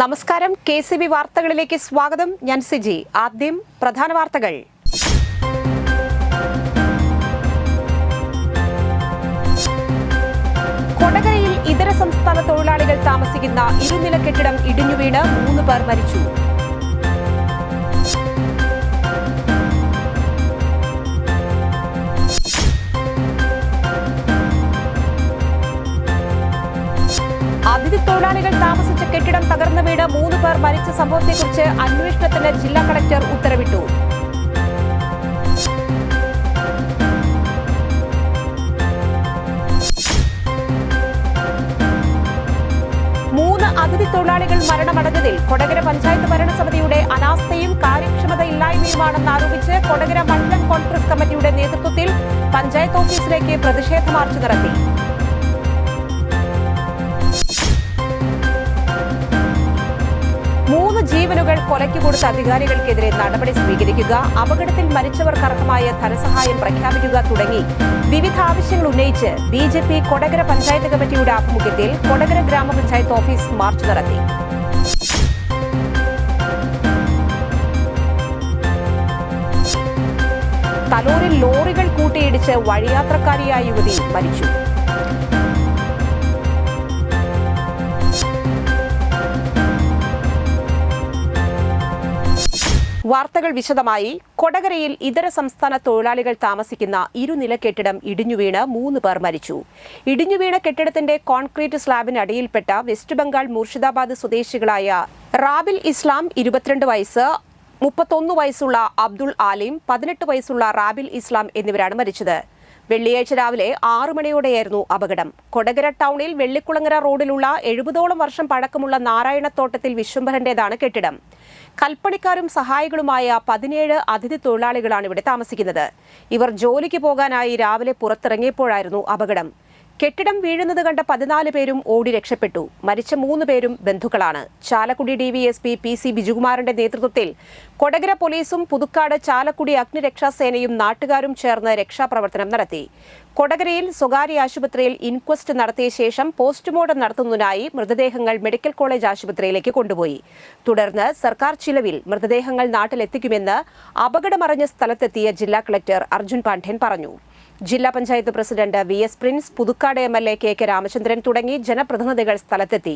നമസ്കാരം, KCB വാർത്തകളിലേക്ക് സ്വാഗതം. ഞാൻ സിജി. ആദ്യം പ്രധാന വാർത്തകൾ. കൊടകരയിൽ ഇതര സംസ്ഥാന തൊഴിലാളികൾ താമസിക്കുന്ന ഇരുനില കെട്ടിടം ഇടിഞ്ഞുവീണ് 3 പേർ മരിച്ചു. അതിഥി തൊഴിലാളികൾ താമസിച്ച കെട്ടിടം തകർന്നു വീണ് 3 പേർ മരിച്ച സംഭവത്തെക്കുറിച്ച് അന്വേഷണത്തിന് ജില്ലാ കളക്ടർ ഉത്തരവിട്ടു. അതിഥി തൊഴിലാളികൾ മരണമടഞ്ഞതിൽ കൊടകര പഞ്ചായത്ത് ഭരണസമിതിയുടെ അനാസ്ഥയും കാര്യക്ഷമതയില്ലായ്മയുമാണെന്ന് ആരോപിച്ച് കൊടകര മണ്ഡലം കോൺഗ്രസ് കമ്മിറ്റിയുടെ നേതൃത്വത്തിൽ പഞ്ചായത്ത് ഓഫീസിലേക്ക് പ്രതിഷേധ മാർച്ച് നടത്തി. ജീവനുകൾ കൊലയ്ക്ക് കൊടുത്ത അധികാരികൾക്കെതിരെ നടപടി സ്വീകരിക്കുക, അപകടത്തിൽ മരിച്ചവർക്കർഹമായ ധനസഹായം പ്രഖ്യാപിക്കുക തുടങ്ങി വിവിധ ആവശ്യങ്ങൾ ഉന്നയിച്ച് BJP കൊടകര പഞ്ചായത്ത് കമ്മിറ്റിയുടെ ആഭിമുഖ്യത്തിൽ കൊടകര ഗ്രാമപഞ്ചായത്ത് ഓഫീസ് മാർച്ച് നടത്തി. തലൂരിൽ ലോറികൾ കൂട്ടിയിടിച്ച് വഴിയാത്രക്കാരിയായ യുവതി മരിച്ചു. വാർത്തകൾ വിശദമായി. കൊടകരയിൽ ഇതര സംസ്ഥാന തൊഴിലാളികൾ താമസിക്കുന്ന ഇരുനില കെട്ടിടം ഇടിഞ്ഞുവീണ് 3 പേർ മരിച്ചു. ഇടിഞ്ഞുവീണ കെട്ടിടത്തിന്റെ കോൺക്രീറ്റ് സ്ലാബിനടിയിൽപ്പെട്ട വെസ്റ്റ് ബംഗാൾ മൂർഷിദാബാദ് സ്വദേശികളായ റാബിൽ ഇസ്ലാം 22 വയസ്സ്, 31 വയസ്സുള്ള അബ്ദുൾ ആലിം, 18 വയസ്സുള്ള റാബിൽ ഇസ്ലാം എന്നിവരാണ് മരിച്ചത്. വെള്ളിയാഴ്ച രാവിലെ 6 മണിയോടെയായിരുന്നു അപകടം. കൊടകര ടൗണിൽ വെള്ളിക്കുളങ്ങര റോഡിലുള്ള 70ഓളം വർഷം പഴക്കമുള്ള നാരായണത്തോട്ടത്തിൽ വിശ്വംഭരന്റേതാണ് കെട്ടിടം. കൽപ്പണിക്കാരും സഹായികളുമായ 17 അതിഥി തൊഴിലാളികളാണ് ഇവിടെ താമസിക്കുന്നത്. ഇവർ ജോലിക്ക് പോകാനായി രാവിലെ പുറത്തിറങ്ങിയപ്പോഴായിരുന്നു അപകടം. കെട്ടിടം വീഴുന്നത് കണ്ട 14 പേരും ഓടി രക്ഷപ്പെട്ടു. മരിച്ച 3 പേരും ബന്ധുക്കളാണ്. ചാലക്കുടി DVSP PC ബിജുകുമാറിന്റെ നേതൃത്വത്തിൽ കൊടകര പോലീസും പുതുക്കാട് ചാലക്കുടി അഗ്നിരക്ഷാസേനയും നാട്ടുകാരും ചേർന്ന് രക്ഷാപ്രവർത്തനം നടത്തി. കൊടകരയിൽ സ്വകാര്യ ആശുപത്രിയിൽ ഇൻക്വസ്റ്റ് നടത്തിയ ശേഷം പോസ്റ്റ്മോർട്ടം നടത്തുന്നതിനായി മൃതദേഹങ്ങൾ മെഡിക്കൽ കോളേജ് ആശുപത്രിയിലേക്ക് കൊണ്ടുപോയി. തുടർന്ന് സർക്കാർ ചിലവിൽ മൃതദേഹങ്ങൾ നാട്ടിലെത്തിക്കുമെന്ന് അപകടമറിഞ്ഞ സ്ഥലത്തെത്തിയ ജില്ലാ കളക്ടർ അർജുൻ പാണ്ഡ്യൻ പറഞ്ഞു. ജില്ലാ panchayat president VS Prince, Puthukkad MLA KK Ramachandran തുടങ്ങി ജനപ്രതിനിധികൾ സ്ഥലത്തെത്തി.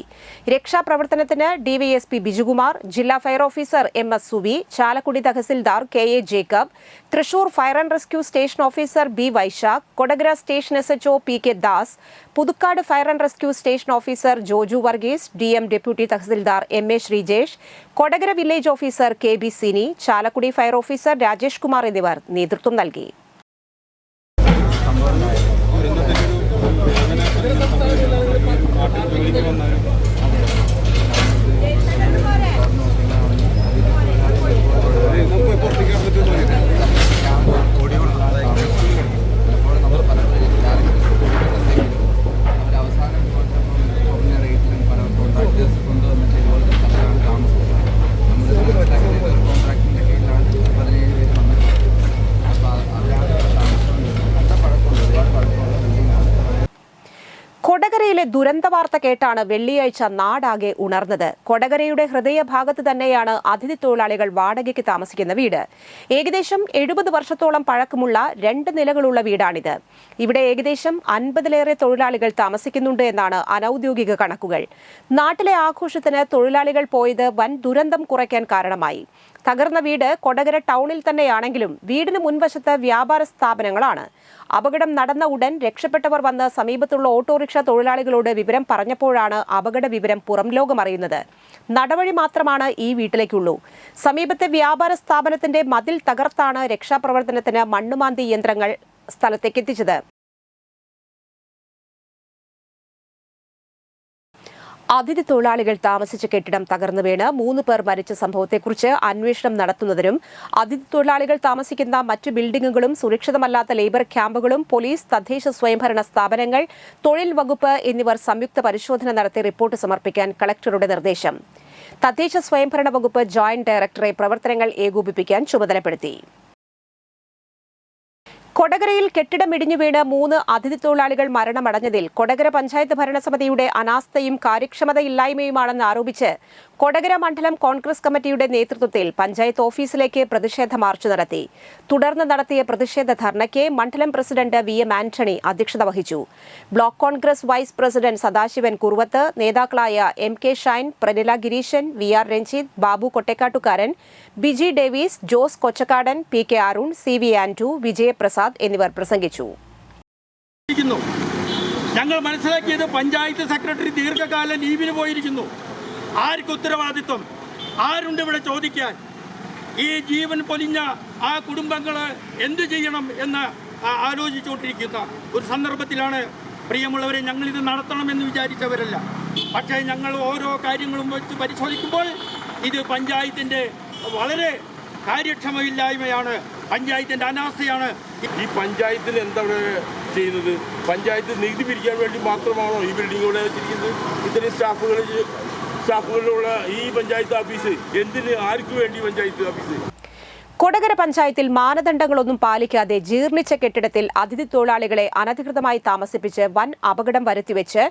രക്ഷാപ്രവർത്തനത്തിന് DVSP ബിജുകുമാർ, ജില്ലാ fire officer MS Suvi, Chalakudy tahsildar KA Jacob, Thrissur fire and rescue station officer B Vaishakh, Kodakara station SHO PK Das, Puthukkad fire and rescue station officer Joju Varghese, DM deputy tahsildar MA Sreejesh, Kodakara village officer KB Sini, Chalakudy fire officer Rajesh Kumar എന്നിവർ നേതൃത്വം നൽകി. കൊടകരയിലെ ദുരന്ത വാർത്ത കേട്ടാണ് വെള്ളിയാഴ്ച നാടാകെ ഉണർന്നത്. കൊടകരയുടെ ഹൃദയഭാഗത്ത് തന്നെയാണ് അതിഥി തൊഴിലാളികൾ വാടകയ്ക്ക് താമസിക്കുന്ന വീട്. ഏകദേശം 70 വർഷത്തോളം പഴക്കമുള്ള 2 നിലകളുള്ള വീടാണിത്. ഇവിടെ ഏകദേശം 50-ലേറെ തൊഴിലാളികൾ താമസിക്കുന്നുണ്ട് എന്നാണ് അനൌദ്യോഗിക കണക്കുകൾ. നാട്ടിലെ ആഘോഷത്തിന് തൊഴിലാളികൾ പോയത് വൻ ദുരന്തം കുറയ്ക്കാൻ കാരണമായി. തകർന്ന വീട് കൊടകര ടൗണിൽ തന്നെയാണെങ്കിലും വീടിന് മുൻവശത്ത് വ്യാപാര സ്ഥാപനങ്ങളാണ്. അപകടം നടന്ന ഉടൻ രക്ഷപ്പെട്ടവർ വന്ന് സമീപത്തുള്ള ഓട്ടോറിക്ഷ തൊഴിലാളികളോട് വിവരം പറഞ്ഞപ്പോഴാണ് അപകട വിവരം പുറം ലോകം അറിയുന്നത്. നടവഴി മാത്രമാണ് ഈ വീട്ടിലേക്കുള്ളൂ. സമീപത്തെ വ്യാപാര സ്ഥാപനത്തിന്റെ മതിൽ തകർത്താണ് രക്ഷാപ്രവർത്തനത്തിന് മണ്ണുമാന്തി യന്ത്രങ്ങൾ സ്ഥലത്തേക്ക് എത്തിച്ചത്. അതിഥി തൊഴിലാളികൾ താമസിച്ച കെട്ടിടം തകർന്നു വീണ് 3 പേർ മരിച്ച സംഭവത്തെക്കുറിച്ച് അന്വേഷണം നടത്തുന്നതിനും അതിഥി തൊഴിലാളികൾ താമസിക്കുന്ന മറ്റു ബിൽഡിംഗുകളും സുരക്ഷിതമല്ലാത്ത ലേബർ ക്യാമ്പുകളും പോലീസ്, തദ്ദേശ സ്വയംഭരണ സ്ഥാപനങ്ങൾ, തൊഴിൽ വകുപ്പ് എന്നിവർ സംയുക്ത പരിശോധന നടത്തി റിപ്പോർട്ട് സമർപ്പിക്കാൻ കളക്ടറുടെ നിർദ്ദേശം. തദ്ദേശ സ്വയംഭരണ വകുപ്പ് ജോയിന്റ് ഡയറക്ടറെ പ്രവർത്തനങ്ങൾ ഏകോപിപ്പിക്കാൻ ചുമതലപ്പെടുത്തി. കൊടകരയിൽ കെട്ടിടം ഇടിഞ്ഞു വീണ് 3 അതിഥി തൊഴിലാളികൾ മരണമടഞ്ഞതിൽ കൊടകര പഞ്ചായത്ത് ഭരണസമിതിയുടെ അനാസ്ഥയും കാര്യക്ഷമതയില്ലായ്മയുമാണെന്ന് ആരോപിച്ച് കൊടകര മണ്ഡലം കോൺഗ്രസ് കമ്മിറ്റിയുടെ നേതൃത്വത്തിൽ പഞ്ചായത്ത് ഓഫീസിലേക്ക് പ്രതിഷേധ മാർച്ച് നടത്തി. തുടർന്ന് നടത്തിയ പ്രതിഷേധ ധർണയ്ക്ക് മണ്ഡലം പ്രസിഡന്റ് VM ആന്റണി അധ്യക്ഷത വഹിച്ചു. Block Congress vice president Sadasivan Kuruvath, നേതാക്കളായ MK Shine, Pranila Gireeshan, VR Ranjith, Babu Kottekkattukaran, Biji Davis, Jose Kochakkadan, PK Arun, CV Antu, Vijayaprasad എന്നിവർ പ്രസംഗിച്ചു. ഞങ്ങൾ മനസ്സിലാക്കിയത് പഞ്ചായത്ത് സെക്രട്ടറി ദീർഘകാല ലീവിന് പോയിരിക്കുന്നു. ആർക്ക് ഉത്തരവാദിത്വം? ആരുണ്ട് ഇവിടെ ചോദിക്കാൻ? ഈ ജീവൻ പൊലിഞ്ഞ ആ കുടുംബങ്ങൾ എന്തു ചെയ്യണം എന്ന് ആലോചിച്ചുകൊണ്ടിരിക്കുന്ന ഒരു സന്ദർഭത്തിലാണ് പ്രിയമുള്ളവരെ ഞങ്ങളിത് നടത്തണമെന്ന് വിചാരിച്ചവരല്ല. പക്ഷേ ഞങ്ങൾ ഓരോ കാര്യങ്ങളും വെച്ച് പരിശോധിക്കുമ്പോൾ ഇത് പഞ്ചായത്തിൻ്റെ വളരെ കാര്യക്ഷമയില്ലായ്മയാണ്, പഞ്ചായത്തിൻ്റെ അനാസ്ഥയാണ്. ഈ പഞ്ചായത്തിൽ എന്താണ് ചെയ്യുന്നത്? പഞ്ചായത്ത് നികുതി പിരിക്കാൻ വേണ്ടി മാത്രമാണോ ഈ ബിൽഡിംഗ് ഇവിടെ വെച്ചിരിക്കുന്നത്? ഇത്രയും സ്റ്റാഫുകളുള്ള ഈ പഞ്ചായത്ത് ഓഫീസ് എന്തിന്, ആർക്കു വേണ്ടി പഞ്ചായത്ത് ഓഫീസ്? കൊടകര പഞ്ചായത്തിൽ മാനദണ്ഡങ്ങളൊന്നും പാലിക്കാതെ ജീർണിച്ച കെട്ടിടത്തിൽ അതിഥി തൊഴിലാളികളെ അനധികൃതമായി താമസിപ്പിച്ച് വൻ അപകടം വരുത്തിവെച്ച്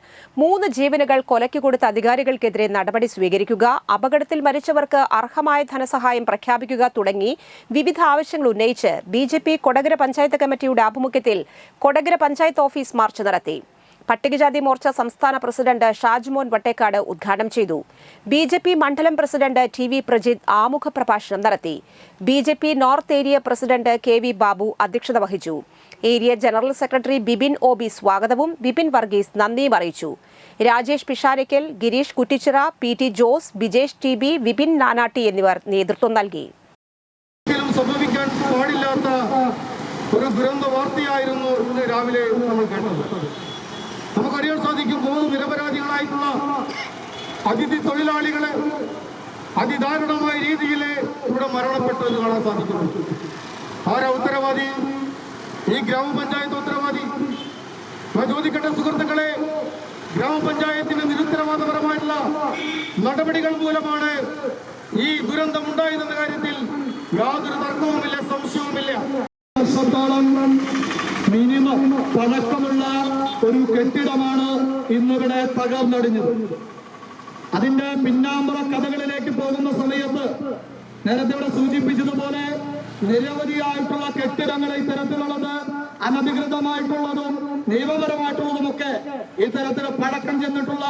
3 ജീവനുകൾ കൊലയ്ക്ക് കൊടുത്ത അധികാരികൾക്കെതിരെ നടപടി സ്വീകരിക്കുക, അപകടത്തിൽ മരിച്ചവർക്ക് അർഹമായ ധനസഹായം പ്രഖ്യാപിക്കുക തുടങ്ങി വിവിധ ആവശ്യങ്ങൾ ഉന്നയിച്ച് BJP കൊടകര പഞ്ചായത്ത് കമ്മിറ്റിയുടെ ആഭിമുഖ്യത്തിൽ കൊടകര പഞ്ചായത്ത് ഓഫീസ് മാർച്ച് നടത്തി. പട്ടികജാതി മോർച്ച സംസ്ഥാന പ്രസിഡന്റ് ഷാജ്മോൻ വട്ടേക്കാട് ഉദ്ഘാടനം ചെയ്തു. BJP മണ്ഡലം പ്രസിഡന്റ് TV പ്രജിത്ത് ആമുഖ പ്രഭാഷണം നടത്തി. BJP north area president KV Babu അധ്യക്ഷത വഹിച്ചു. Area general secretary Bibin OB സ്വാഗതവും ബിബിൻ വർഗീസ് നന്ദിയും അറിയിച്ചു. രാജേഷ് പിഷാരക്കൽ, ഗിരീഷ് കുറ്റിച്ചിറ, PT ജോസ്, ബിജേഷ് TB, വിപിൻ നാനാട്ടി എന്നിവർ നേതൃത്വം നൽകി. സംഭവിക്കാൻ പാടില്ലാത്ത ഒരു ദുരന്ത വാർത്തയായിരുന്നു ഇന്ന് രാവിലെ നമ്മൾ കേട്ടത്. നമുക്കറിയാൻ സാധിക്കും, 3 നിരപരാധികളായിട്ടുള്ള അതിഥി തൊഴിലാളികളെ അതിദാരുണമായ രീതിയിൽ ഇവിടെ മരണപ്പെട്ടു എന്ന് കാണാൻ സാധിക്കുന്നു. ആരാ ഉത്തരവാദി? ഈ ഗ്രാമപഞ്ചായത്ത് ഉത്തരവാദി. ഞാൻ ചോദിക്കട്ടെ സുഹൃത്തുക്കളെ, ഗ്രാമപഞ്ചായത്തിന്റെ നിരുത്തരവാദപരമായിട്ടുള്ള നടപടികൾ മൂലമാണ് ഈ ദുരന്തം ഉണ്ടായതെന്ന കാര്യത്തിൽ യാതൊരു തർക്കവുമില്ല, സംശയവുമില്ല. മിനിമം പഴക്കമുള്ള ഒരു കെട്ടിടമാണ് ഇന്നിവിടെ തകർന്നടിഞ്ഞത്. അതിന്റെ പിന്നാമ്പുറ കഥകളിലേക്ക് പോകുന്ന സമയത്ത് നേരത്തെ ഇവിടെ സൂചിപ്പിച്ചതുപോലെ നിരവധിയായിട്ടുള്ള കെട്ടിടങ്ങൾ ഇത്തരത്തിലുള്ളത്, അനധികൃതമായിട്ടുള്ളതും നിയമപരമായിട്ടുള്ളതുമൊക്കെ ഇത്തരത്തിൽ പഴക്കം ചെന്നിട്ടുള്ള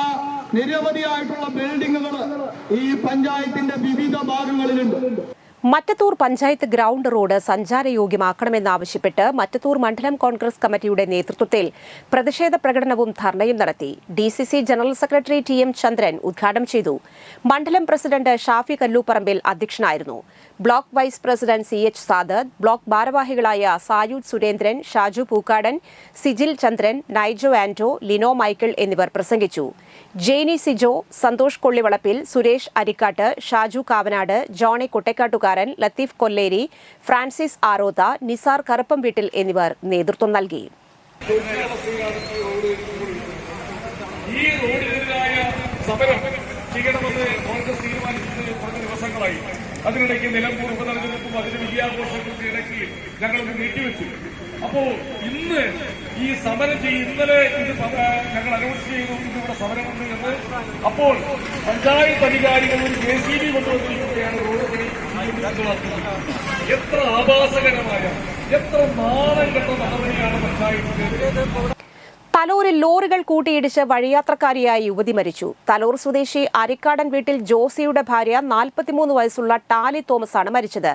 നിരവധിയായിട്ടുള്ള ബിൽഡിങ്ങുകൾ ഈ പഞ്ചായത്തിന്റെ വിവിധ ഭാഗങ്ങളിലുണ്ട്. മറ്റത്തൂർ പഞ്ചായത്ത് ഗ്രൗണ്ട് റോഡ് സഞ്ചാരയോഗ്യമാക്കണമെന്നാവശ്യപ്പെട്ട് മറ്റത്തൂർ മണ്ഡലം കോൺഗ്രസ് കമ്മിറ്റിയുടെ നേതൃത്വത്തിൽ പ്രതിഷേധ പ്രകടനവും ധർണയും നടത്തി. DCC general secretary TM Chandran ഉദ്ഘാടനം ചെയ്തു. മണ്ഡലം പ്രസിഡന്റ് ഷാഫി കല്ലൂപ്പറമ്പിൽ അധ്യക്ഷനായിരുന്നു. Block vice president CH Sadath, block ഭാരവാഹികളായ സായൂദ് സുരേന്ദ്രൻ, ഷാജു പൂക്കാടൻ, സിജിൽ ചന്ദ്രൻ, നൈജോ ആന്റോ, ലിനോ മൈക്കിൾ എന്നിവർ പ്രസംഗിച്ചു. ജെയ്നി സിജോ, സന്തോഷ് കൊള്ളിവളപ്പിൽ, സുരേഷ് അരിക്കാട്ട്, ഷാജു കാവനാട്, ജോണി കൊട്ടേക്കാട്ടുകാരൻ, ലത്തീഫ് കൊല്ലേരി, ഫ്രാൻസിസ് ആരോത, നിസാർ കറുപ്പം വീട്ടിൽ എന്നിവർ നേതൃത്വം നൽകി. ഈ റോഡിനെതിരായ സമരം ചെയ്യണമെന്ന് കോൺഗ്രസ് തീരുമാനിച്ചത് കുറഞ്ഞ ദിവസങ്ങളായി. അതിനിടയ്ക്ക് നിലമ്പൂർ ഉപതെരഞ്ഞെടുപ്പും അതിന്റെ വിജയാഘോഷങ്ങളുടെ ഇടയ്ക്ക് ഞങ്ങളൊന്ന് നീട്ടിവെച്ചു. അപ്പോൾ ഇന്ന് ഈ സമരം ഇന്നലെ ഇത് ഞങ്ങൾ അനൗൺസ് ചെയ്തു, ഇതിവിടെ സമരമുണ്ട് എന്ന്. അപ്പോൾ പഞ്ചായത്ത് അധികാരികൾ ഒരു JCB കൊണ്ടുവന്നിരിക്കുകയാണ് റോഡ് പണി. എത്ര ആഭാസകരമായ, എത്ര നാണം കെട്ട നടപടിയാണ് പഞ്ചായത്ത്. തലൂരിൽ ലോറികൾ കൂട്ടിയിടിച്ച് വഴിയാത്രക്കാരിയായ യുവതി മരിച്ചു. തലൂർ സ്വദേശി അരിക്കാടൻ വീട്ടിൽ ജോസിയുടെ ഭാര്യ 43 വയസ്സുള്ള ടാലി തോമസാണ് മരിച്ചത്.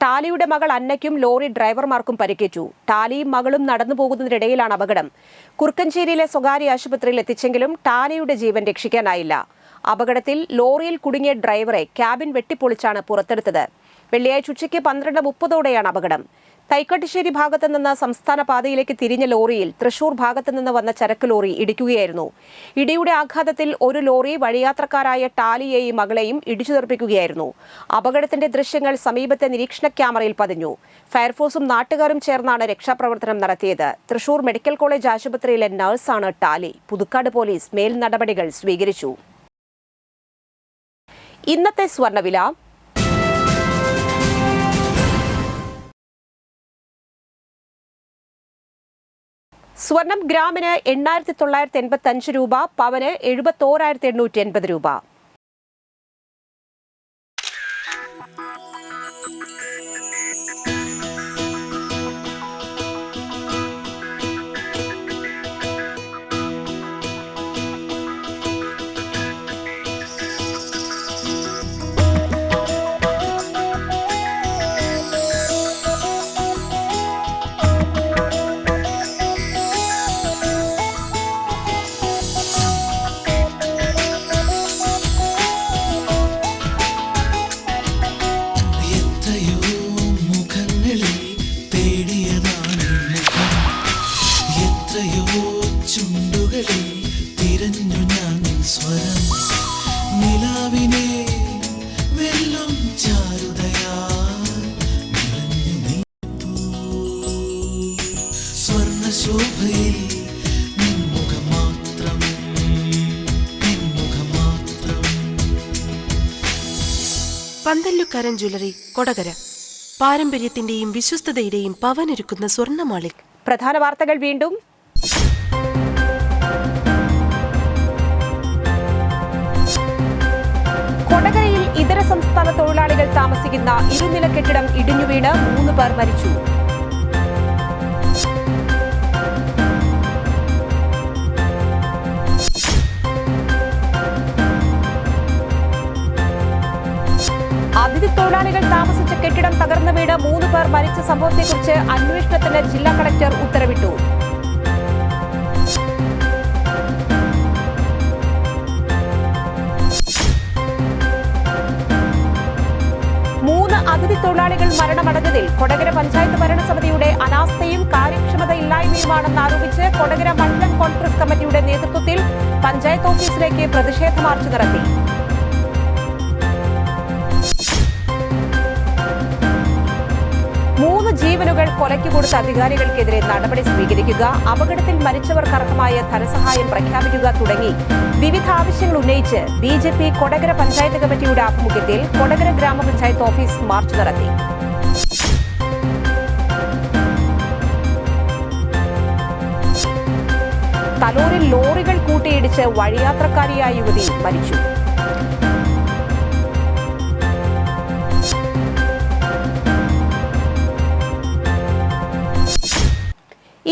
ടാലിയുടെ മകൾ അന്നയ്ക്കും ലോറി ഡ്രൈവർമാർക്കും പരിക്കേറ്റു. ടാലിയും മകളും നടന്നു പോകുന്നതിനിടയിലാണ് അപകടം. കുറുക്കഞ്ചേരിയിലെ സ്വകാര്യ ആശുപത്രിയിൽ എത്തിച്ചെങ്കിലും ടാലിയുടെ ജീവൻ രക്ഷിക്കാനായില്ല. അപകടത്തിൽ ലോറിയിൽ കുടുങ്ങിയ ഡ്രൈവറെ ക്യാബിൻ വെട്ടിപ്പൊളിച്ചാണ് പുറത്തെടുത്തത്. വെള്ളിയാഴ്ച ഉച്ചയ്ക്ക് 12:30ഓടെയാണ് അപകടം. തൈക്കട്ടിശ്ശേരി ഭാഗത്തു നിന്ന് സംസ്ഥാന പാതയിലേക്ക് തിരിഞ്ഞ ലോറിയിൽ തൃശൂർ ഭാഗത്തു നിന്ന് വന്ന ചരക്ക് ലോറി ഇടിക്കുകയായിരുന്നു. ഇടിയുടെ ആഘാതത്തിൽ ഒരു ലോറി വഴിയാത്രക്കാരായ ടാലിയെയും മകളെയും ഇടിച്ചു തെറിപ്പിക്കുകയായിരുന്നു. അപകടത്തിന്റെ ദൃശ്യങ്ങൾ സമീപത്തെ നിരീക്ഷണ ക്യാമറയിൽ പതിഞ്ഞു. ഫയർഫോഴ്സും നാട്ടുകാരും ചേർന്നാണ് രക്ഷാപ്രവർത്തനം നടത്തിയത്. തൃശൂർ മെഡിക്കൽ കോളേജ് ആശുപത്രിയിലെ നഴ്സാണ് ടാലി. പുതുക്കാട് പോലീസ് മേൽ നടപടികൾ സ്വീകരിച്ചു. ഇന്നത്തെ സ്വർണ്ണവില സ്വർണം ഗ്രാമിന് 8,985 രൂപ, പവന് 71,880 രൂപ. എത്രയോ ചുണ്ടുകളിൽ തിരഞ്ഞു ഞാൻ സ്വരം നിലാവിനെ വെള്ളം ചാരുതയാ നിറഞ്ഞു നിൽപ്പൂ സ്വർണ്ണശോഭയിൽ നിൻമുഖം മാത്രം നിൻമുഖം മാത്രം. പന്തല്ലുക്കാരൻ ജ്വല്ലറി കൊടകര പാരമ്പര്യത്തിന്റെയും വിശ്വസ്തതയുടെയും പവനൊരുക്കുന്ന സ്വർണ്ണമാളിക്. പ്രധാന വാർത്തകൾ വീണ്ടും. കൊടകരയിൽ ഇതര സംസ്ഥാന തൊഴിലാളികൾ താമസിക്കുന്ന ഇരുനില കെട്ടിടം ഇടിഞ്ഞുവീണ് 3 പേർ മരിച്ചു. അതിഥി തൊഴിലാളികൾ താമസിച്ച കെട്ടിടം തകർന്നു വീണ് 3 പേർ മരിച്ച സംഭവത്തെക്കുറിച്ച് അന്വേഷണത്തിന് ജില്ലാ കളക്ടർ ഉത്തരവിട്ടു. അതിഥി തൊഴിലാളികൾ മരണമടഞ്ഞതിൽ കൊടകര പഞ്ചായത്ത് ഭരണസമിതിയുടെ അനാസ്ഥയും കാര്യക്ഷമതയില്ലായ്മയുമാണെന്ന് ആരോപിച്ച് കൊടകര മണ്ഡലം കോൺഗ്രസ് കമ്മിറ്റിയുടെ നേതൃത്വത്തിൽ പഞ്ചായത്ത് ഓഫീസിലേക്ക് പ്രതിഷേധ മാർച്ച് നടത്തി. ജീവനുകൾ കൊലയ്ക്ക് കൊടുത്ത അധികാരികൾക്കെതിരെ നടപടി സ്വീകരിക്കുക, അപകടത്തിൽ മരിച്ചവർക്കർഹമായ ധനസഹായം പ്രഖ്യാപിക്കുക തുടങ്ങി വിവിധ ആവശ്യങ്ങൾ ഉന്നയിച്ച് ബിജെപി കൊടകര പഞ്ചായത്ത് കമ്മിറ്റിയുടെ ആഭിമുഖ്യത്തിൽ കൊടകര ഗ്രാമപഞ്ചായത്ത് ഓഫീസ് മാർച്ച് നടത്തി. തലൂരിൽ ലോറികൾ കൂട്ടിയിടിച്ച് വഴിയാത്രക്കാരിയായ യുവതി മരിച്ചു.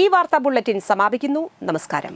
ഈ വാർത്താ ബുള്ളറ്റിൻ സമാപിക്കുന്നു. നമസ്കാരം.